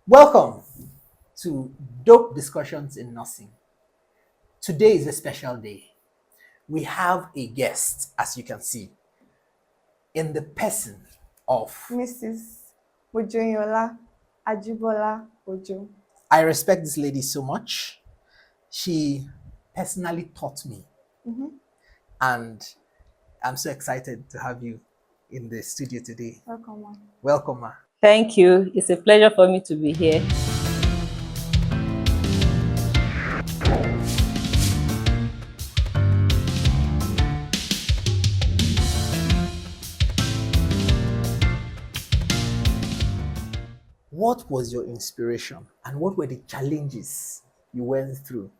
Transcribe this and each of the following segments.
Welcome to Dope Discussions in Nursing. Today is a special day. We have a guest, as you can see, in the person of Mrs. Ojoyola Ajibola Ojo. I respect this lady so much. She personally taught me, and I'm so excited to have you in the studio today. Welcome, ma'am. Welcome, ma. Thank you. It's a pleasure for me to be here. What was your inspiration and what were the challenges you went through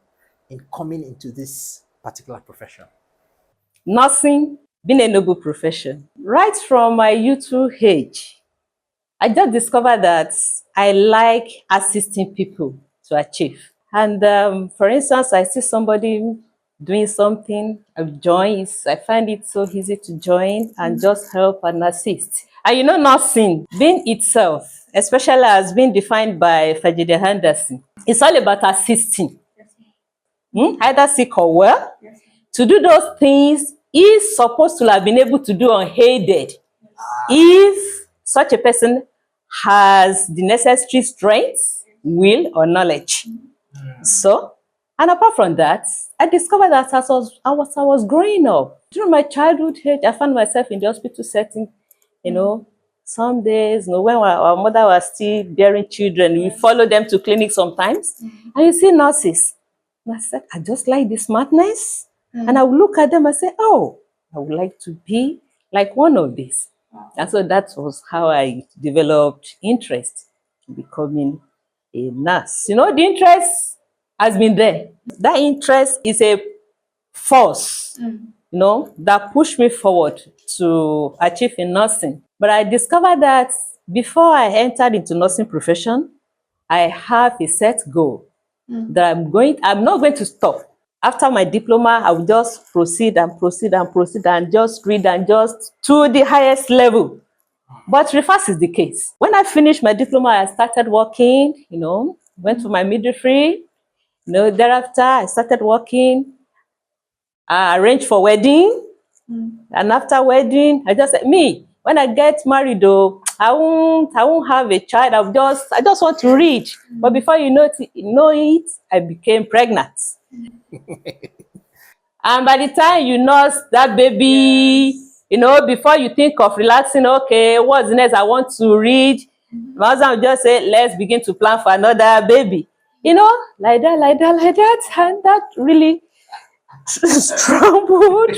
in coming into this particular profession? Nursing, being a noble profession. Right from my youthful age, I just discovered that I like assisting people to achieve. And for instance, I see somebody doing something, I join. I find it so easy to join and just help and assist. And you know, nursing, being itself, especially as being defined by Fajide Henderson, it's all about assisting. Either sick or well. To do those things is supposed to have been able to do unaided if such a person has the necessary strength, will, or knowledge. So, and apart from that, I discovered that as I was growing up, during my childhood age, I found myself in the hospital setting, some days, when our mother was still bearing children, we follow them to clinics sometimes, and you see nurses. And I said, I just like the smartness. And I would look at them and say, oh, I would like to be like one of these. And so that was how I developed interest in becoming a nurse. The interest has been there. That interest is a force, that pushed me forward to achieve in nursing. But I discovered that before I entered into nursing profession, I have a set goal that I'm not going to stop. After my diploma, I will just proceed and just read and just to the highest level. But reverse is the case. When I finished my diploma, I started working, went to my midwifery. Thereafter, I started working. I arranged for wedding. And after wedding, I just said, when I get married, though, I won't have a child. I just want to read. But before you know it, I became pregnant. And by the time you nurse that baby, before you think of relaxing, okay, what's next? I want to read. My husband just say, let's begin to plan for another baby. Like that. And that really troubled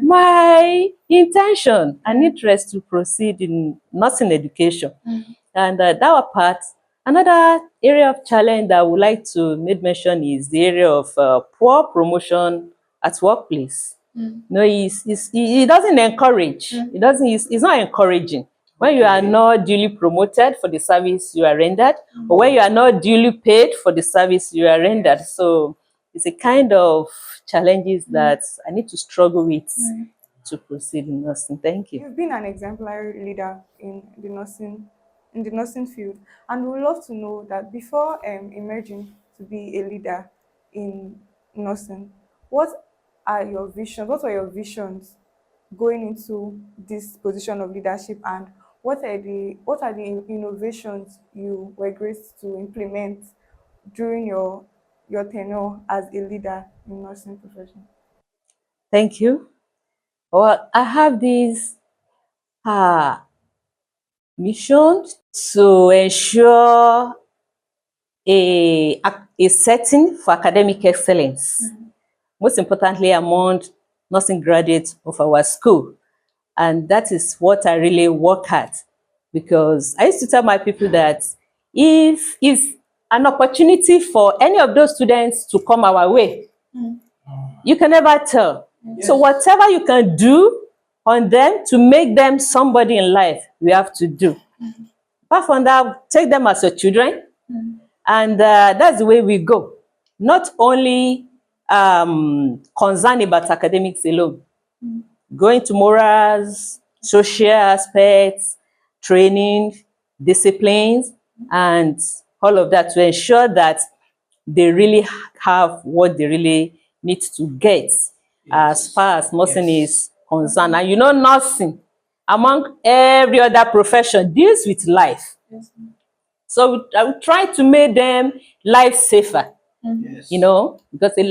my intention and interest to proceed in nursing education. And that was part. Another area of challenge that I would like to make mention is the area of poor promotion at workplace. He doesn't encourage. It's not encouraging. When you are not duly promoted for the service you are rendered, or when you are not duly paid for the service you are rendered. So it's a kind of challenges that I need to struggle with to proceed in nursing. Thank you. You've been an exemplary leader in the nursing field, and we would love to know that before emerging to be a leader in nursing, what were your visions going into this position of leadership, and what are the innovations you were graced to implement during your tenure as a leader in nursing profession? Thank you. Well, I have this mission to ensure a setting for academic excellence, most importantly among nursing graduates of our school. And that is what I really work at, because I used to tell my people that if it's an opportunity for any of those students to come our way, you can never tell. So whatever you can do on them to make them somebody in life, we have to do. Apart from that, take them as your children. And that's the way we go. Not only concerned about academics alone. Going to morals, social aspects, training, disciplines, and all of that to ensure that they really have what they really need to get as far as nursing is concerned. And you know, nursing, among every other profession, deals with life. Yes, ma'am. So I would try to make them life safer. You know, because a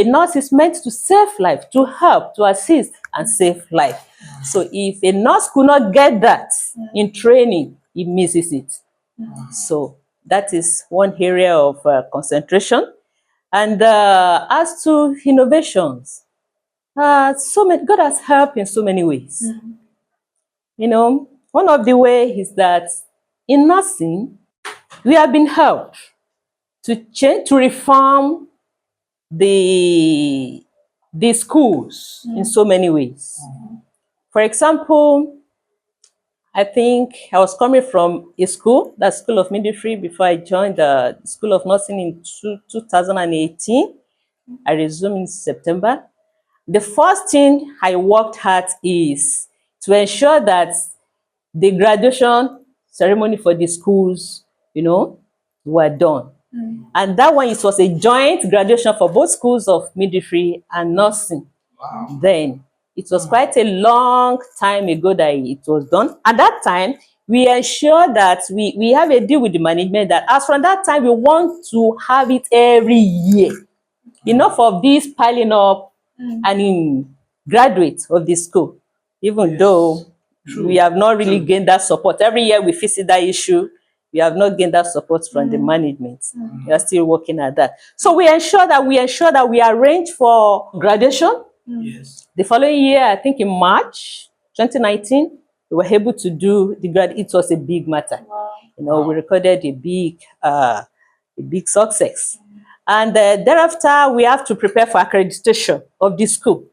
nurse is meant to save life, to help, to assist and save life. So if a nurse could not get that in training, he misses it. So that is one area of concentration. And as to innovations, God has helped in so many ways. You know, one of the ways is that in nursing, we have been helped to change, to reform the schools in so many ways. For example, I think I was coming from a school, the School of Midwifery, before I joined the School of Nursing in 2018. I resumed in September. The first thing I worked at is to ensure that the graduation ceremony for the schools, you know, were done. And that one, it was a joint graduation for both schools of midwifery and nursing. Then it was quite a long time ago that it was done. At that time, we ensured that we have a deal with the management that as from that time, we want to have it every year. Enough of this piling up and in graduates of the school, even though we have not really gained that support. Every year we visit that issue, we have not gained that support from the management. We are still working at that. So we ensure that we arrange for graduation. The following year, I think in March 2019, we were able to do the grad. It was a big matter. You know, we recorded a big success. And thereafter, we have to prepare for accreditation of the school.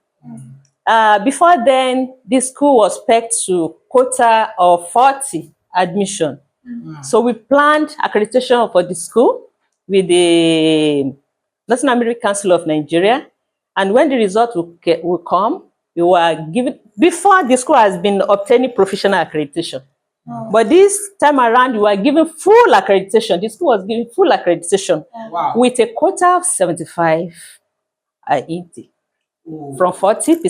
Before then, the school was pegged to quota of 40 admission. So we planned accreditation for the school with the National American Council of Nigeria. And when the result will come, we were given, before the school has been obtaining professional accreditation. But this time around, we were given full accreditation. The school was given full accreditation with a quota of 75 intake, from 40%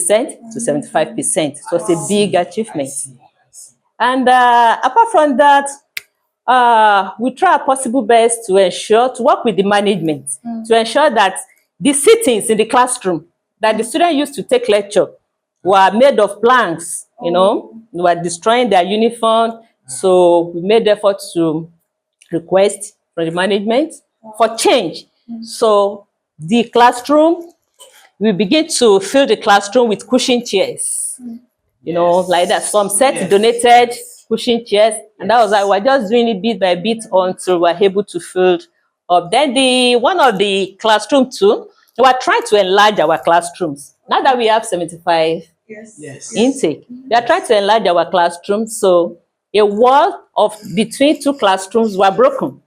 to 75%. It was a big achievement. And apart from that, we try our possible best to work with the management, to ensure that the sittings in the classroom that the students used to take lecture were made of planks, you know, they were destroying their uniform. So we made effort to request from the management for change. So the classroom, we begin to fill the classroom with cushion chairs, you know, like that. Some sets donated cushion chairs, and that was like we're just doing it bit by bit until we're able to fill up. Then one of the classroom too, we are trying to enlarge our classrooms. Now that we have 75 intake, we are trying to enlarge our classrooms. So a wall of between two classrooms were broken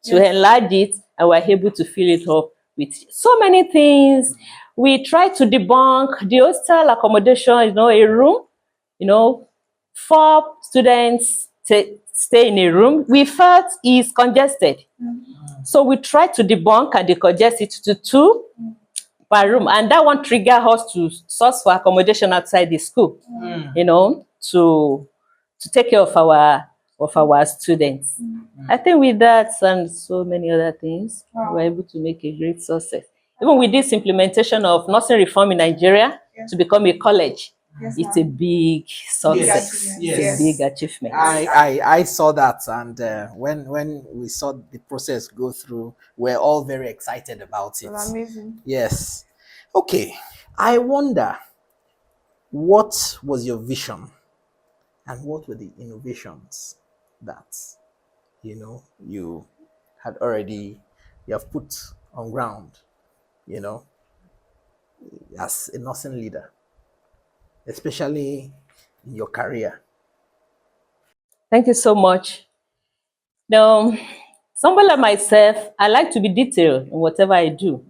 to enlarge it, and we're able to fill it up with so many things. We try to debunk the hostel accommodation, you know, a room, you know, 4 students stay in a room. We felt is congested. So we try to debunk and decongest it to 2 per room. And that one triggered us to source for accommodation outside the school, you know, to take care of our students. I think with that and so many other things, we were able to make a great success. Even with this implementation of nursing reform in Nigeria to become a college, it's a big success. It's a big achievement. I saw that, and when we saw the process go through, we're all very excited about it. Amazing. Yes. Okay. I wonder, what was your vision, and what were the innovations that you have put on ground, as a nursing leader, especially in your career? Thank you so much. Now, someone like myself, I like to be detailed in whatever I do.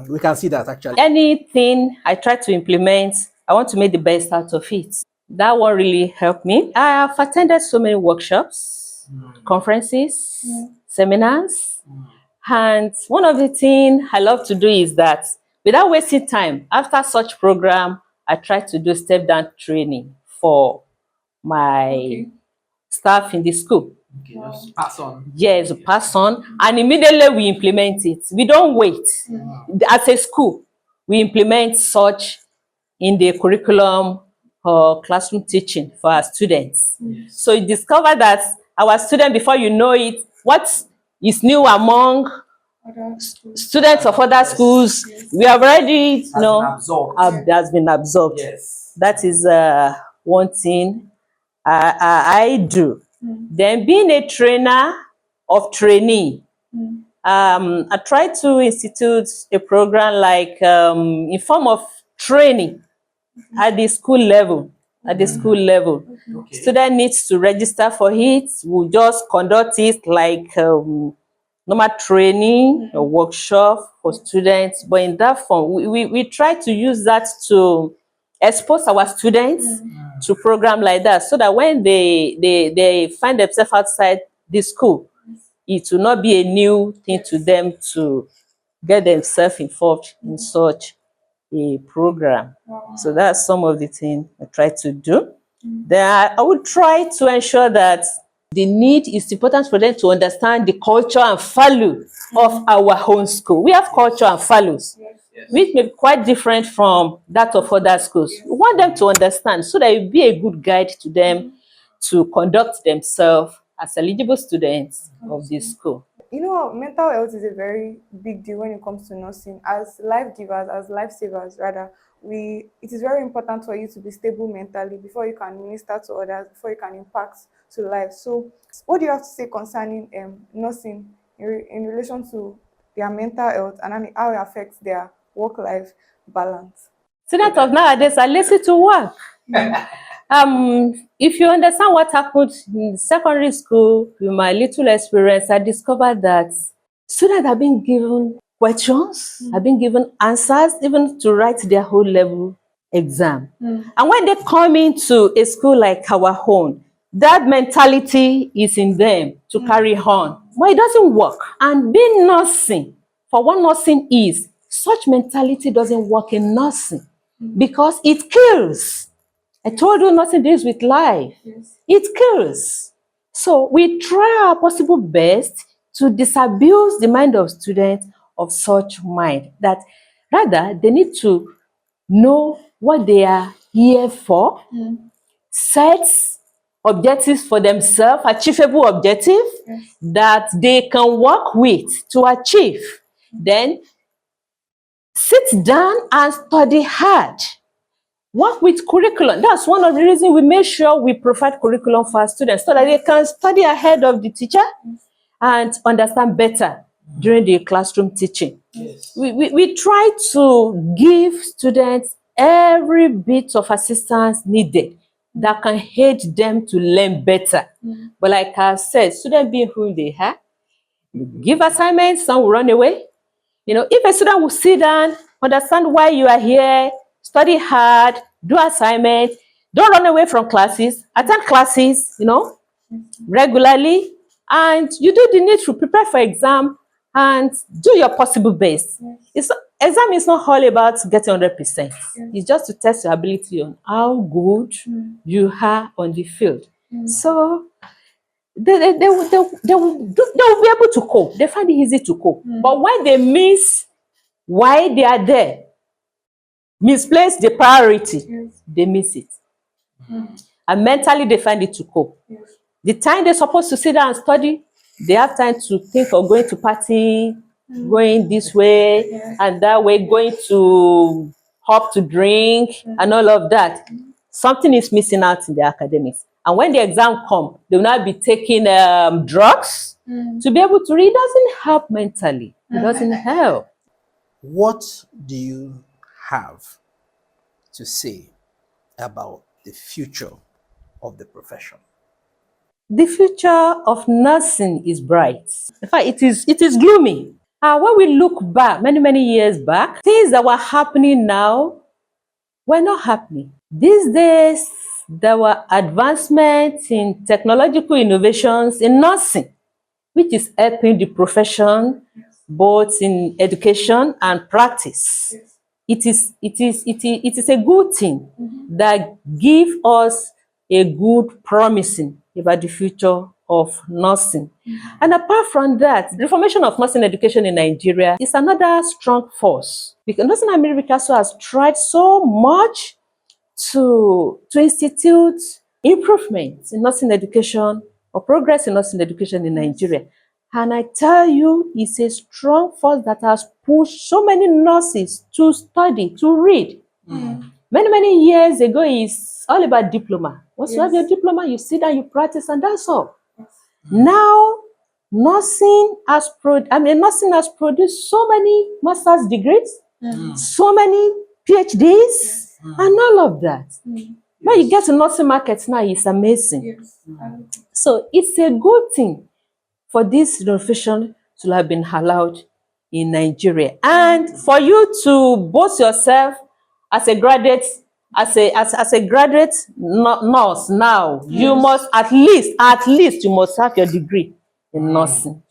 We can see that actually. Anything I try to implement, I want to make the best out of it. That one really helped me. I have attended so many workshops, conferences, seminars. And one of the things I love to do is that without wasting time, after such program, I try to do step-down training for my staff in the school. Okay, just pass on. Yes, pass on, and immediately we implement it. We don't wait. As a school, we implement such in the curriculum or classroom teaching for our students. So you discover that our students, before you know it, what is new among students of other schools, we have already has been absorbed. Yes. That is one thing I do. Then being a trainer of trainee, I try to institute a program like in form of training at the school level. At the school level, student needs to register for it. We'll just conduct it like normal training or workshop for students, but in that form, we try to use that to expose our students to program like that, so that when they find themselves outside the school, it will not be a new thing to them to get themselves involved in such a program. So that's some of the things I try to do. Then I would try to ensure that the need is important for them to understand the culture and value of our own school. We have culture and values, which may be quite different from that of other schools. We want them to understand so that it will be a good guide to them to conduct themselves as eligible students of this school. You know, mental health is a very big deal when it comes to nursing. As life givers, as lifesavers, rather, it is very important for you to be stable mentally before you can minister to others, before you can impact to life. So, what do you have to say concerning nursing in relation to their mental health and how it affects their work-life balance? Students of nowadays are lazy to work. If you understand what happened in secondary school, with my little experience, I discovered that students have been given questions, have been given answers, even to write their whole level exam. And when they come into a school like our own, that mentality is in them to carry on, but it doesn't work. And being nursing, for what nursing is, such mentality doesn't work in nursing because it kills. I told you nothing deals with life. It kills. So we try our possible best to disabuse the mind of students of such mind, that rather they need to know what they are here for, set objectives for themselves, achievable objectives that they can work with to achieve. Then sit down and study hard. Work with curriculum. That's one of the reasons we make sure we provide curriculum for our students so that they can study ahead of the teacher and understand better during the classroom teaching. We try to give students every bit of assistance needed that can aid them to learn better. But like I said, students being who they are, give assignments, some will run away. You know, if a student will sit down, understand why you are here, study hard, do assignments, don't run away from classes, attend classes, regularly, and you do the needful, prepare for exam, and do your possible best. Exam is not all about getting 100%. It's just to test your ability on how good you are on the field. So they will be able to cope. They find it easy to cope. But when they miss why they are there, misplace the priority, they miss it. And mentally they find it to cope. The time they're supposed to sit down and study, they have time to think of going to party, going this way and that way, going to hop to drink and all of that. Something is missing out in the academics. And when the exam comes, they will not be taking drugs to be able to read. It doesn't help mentally. It doesn't help. What do you have to say about the future of the profession? The future of nursing is bright. In fact, it is gloomy. When we look back, many years back, things that were happening now were not happening. These days, there were advancements in technological innovations in nursing. which is helping the profession both in education and practice. It is a good thing that give us a good promising about the future of nursing. And apart from that, the reformation of nursing education in Nigeria is another strong force, because Nursing and Midwifery Council has tried so much to institute improvements in nursing education or progress in nursing education in Nigeria. And I tell you, it's a strong force that has pushed so many nurses to study, to read. Many years ago, it's all about diploma. Once you have your diploma, you sit down, you practice, and that's all. Now, nursing has produced so many master's degrees, so many PhDs, and all of that. When you get to nursing markets now, it's amazing. So it's a good thing for this innovation to have been allowed in Nigeria. And for you to boast yourself as a graduate, as a graduate nurse now, you must at least you must have your degree in nursing.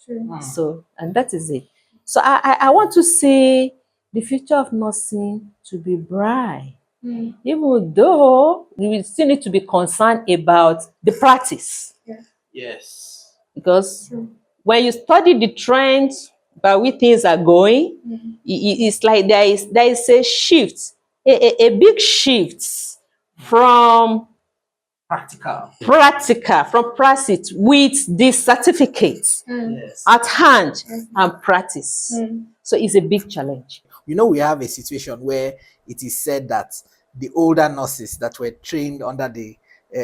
So, and that is it. So I want to see the future of nursing to be bright. Even though we still need to be concerned about the practice. Yes. Because when you study the trends by which things are going, it's like there is a shift, a big shift from from practice with the certificate at hand and practice. So it's a big challenge. You know, we have a situation where it is said that the older nurses that were trained under the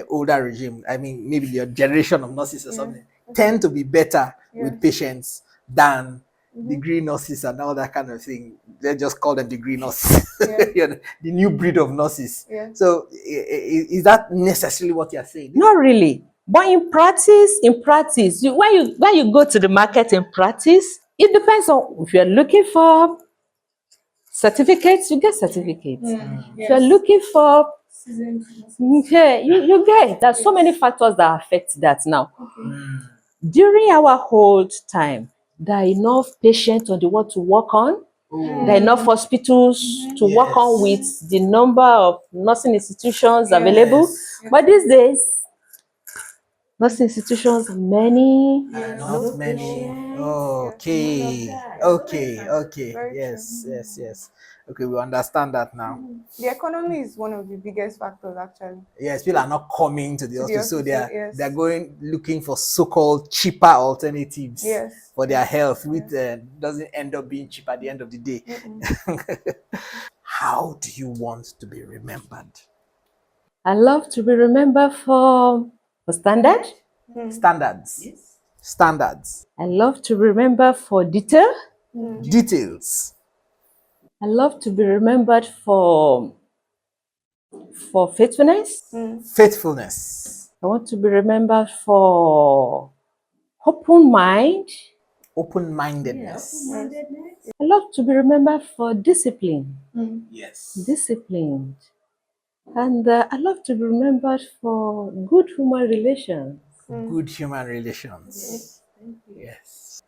older regime, I mean, maybe your generation of nurses or something, tend to be better with patients than degree nurses and all that kind of thing. They just call them degree nurses, the new breed of nurses. So is that necessarily what you're saying? Not really. But in practice, when you go to the market in practice, it depends on if you're looking for certificates, you get certificates. If you're looking for you get. There's so many factors that affect that now. During our hold time, there are enough patients on the ward to work on. There are enough hospitals to work on with the number of nursing institutions available. But these days, nursing institutions are many. Not many. Okay. Yes. Okay, we understand that now. The economy is one of the biggest factors, actually. Yes, people are not coming to the hospital, so they're going looking for so-called cheaper alternatives for their health, which doesn't end up being cheap at the end of the day. How do you want to be remembered? I love to be remembered for standard. Standards. Standards. I love to be remembered for detail. Details. I love to be remembered for faithfulness. Faithfulness. I want to be remembered for open mind. Open-mindedness. I love to be remembered for discipline. Yes. Disciplined. And I love to be remembered for good human relations. Good human relations. Yes.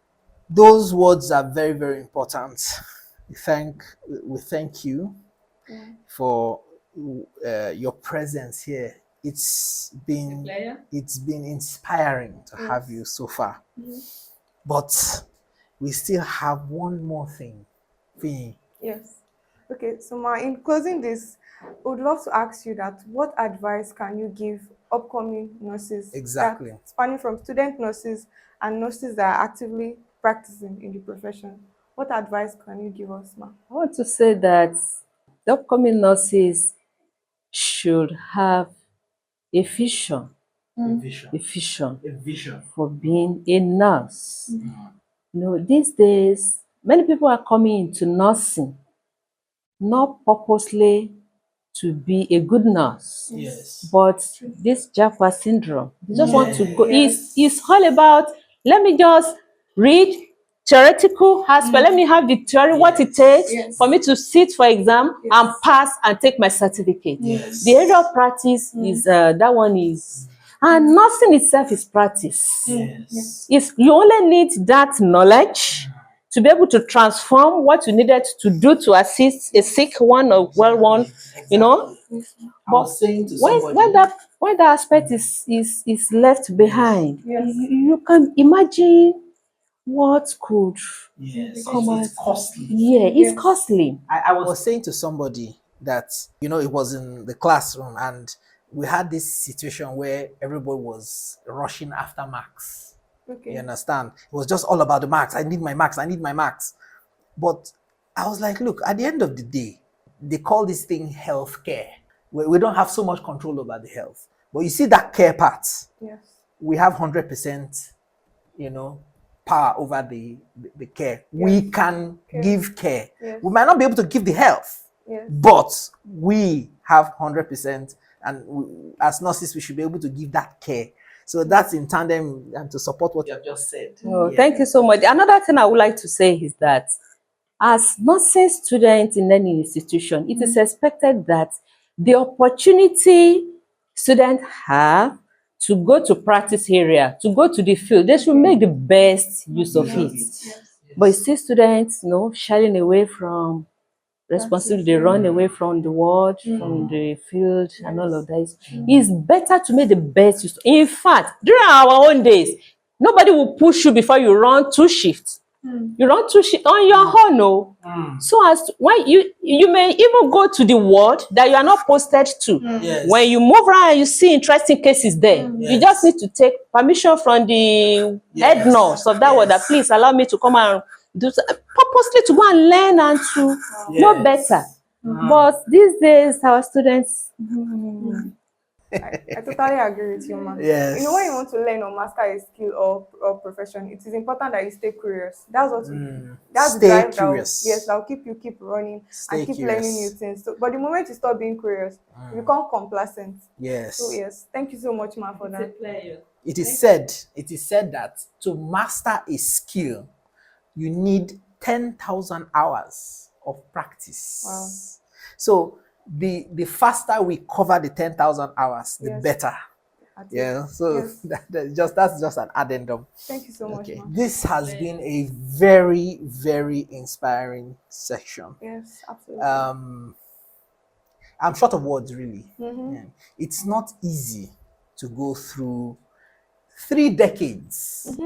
Those words are very, very important. We thank you for your presence here. It's been inspiring to have you so far. But we still have one more thing. Yes. Okay, so Ma, in closing this, I would love to ask you that what advice can you give upcoming nurses? Exactly. Spanning from student nurses and nurses that are actively practicing in the profession. What advice can you give us, Ma? I want to say that the upcoming nurses should have a vision. A vision for being a nurse. You know, these days, many people are coming into nursing not purposely to be a good nurse, but this Japa syndrome. They just want to go. It's all about, let me just read theoretical aspect. Let me have the theory, what it takes for me to sit for exam and pass and take my certificate. The area of practice is that one is And nursing itself is practice. Yes. You only need that knowledge to be able to transform what you needed to do to assist a sick one or well one, you know. I was saying to when somebody, when that aspect is left behind, Yes. you can imagine what could yes, come out. it's costly. Yeah, it's Yes. costly. I was saying to somebody that, it was in the classroom and we had this situation where everybody was rushing after marks. Okay. You understand? It was just all about the marks. I need my marks. I need my marks. But I was like, look, at the end of the day, they call this thing health care. We don't have so much control over the health. But you see that care part, Yes. we have 100%, power over the care. We can Care. give care. Yes. We might not be able to give the health, Yes. but we have 100%, and as nurses, we should be able to give that care. So that's in tandem and to support what you have just said. Oh, Yeah. thank you so much. Another thing I would like to say is that as nursing students in any institution, it is expected that the opportunity students have to go to practice area, to go to the field, they should make the best use of it. But you see students, shying away from responsibility, they run away from the ward, from the field, and all of that. It's better to make the best use. In fact, during our own days, nobody will push you before you run 2 shifts. You run 2 shifts on your own, no. So as to, when you may even go to the ward that you are not posted to. Yes. When you move around and you see interesting cases there, you just need to take permission from the head nurse of that ward that please allow me to come and do purposely to go and learn and to know better. But these days our students I totally agree with you, ma. Yes. You know, when you want to learn or master a skill or profession, it is important that you stay curious. That's what that's the Stay drive curious. that'll keep running Stay and keep curious. learning new things. So, but the moment you stop being curious, you become complacent. Yes. So yes, thank you so much, ma, for that. It is said that to master a skill, you need 10,000 hours of practice. Wow. So the faster we cover the 10,000 hours, the Yes. better. That's Yeah. it. So Yes. that's just an addendum. Thank you so much, Okay. ma. This has been a very, very inspiring section. Yes, absolutely. I'm short of words, really. Mhm. Yeah. It's not easy to go through 3 decades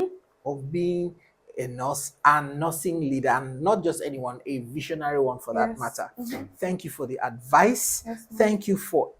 of being a nurse and nursing leader, and not just anyone, a visionary one for that Yes. matter. Thank you for the advice. Yes, ma'am. Thank you for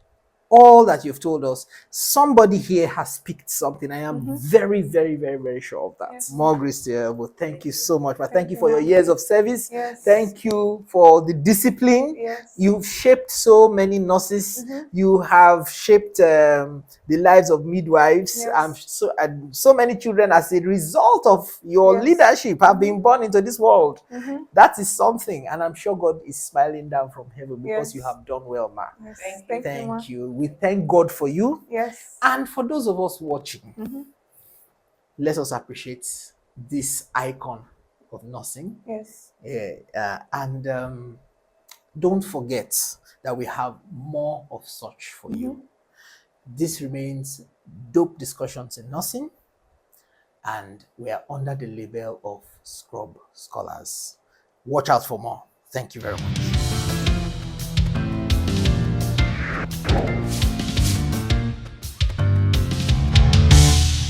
all that you've told us. Somebody here has picked something. I am very, very, very, very sure of that. Yes. More grace to you. But thank you so much. But thank you for your ma'am. years of service. Yes. Thank you for the discipline. Yes. You've shaped so many nurses. You have shaped the lives of midwives. Yes. And so many children, as a result of your Yes. leadership, have been born into this world. Mm-hmm. That is something, and I'm sure God is smiling down from heaven because Yes. you have done well, ma. Yes. Thank you, ma. Thank you. We thank God for you. Yes. And for those of us watching, let us appreciate this icon of nursing. Yes. And don't forget that we have more of such for you. This remains Dope Discussions in Nursing, and we are under the label of Scrub Scholars. Watch out for more. Thank you very much.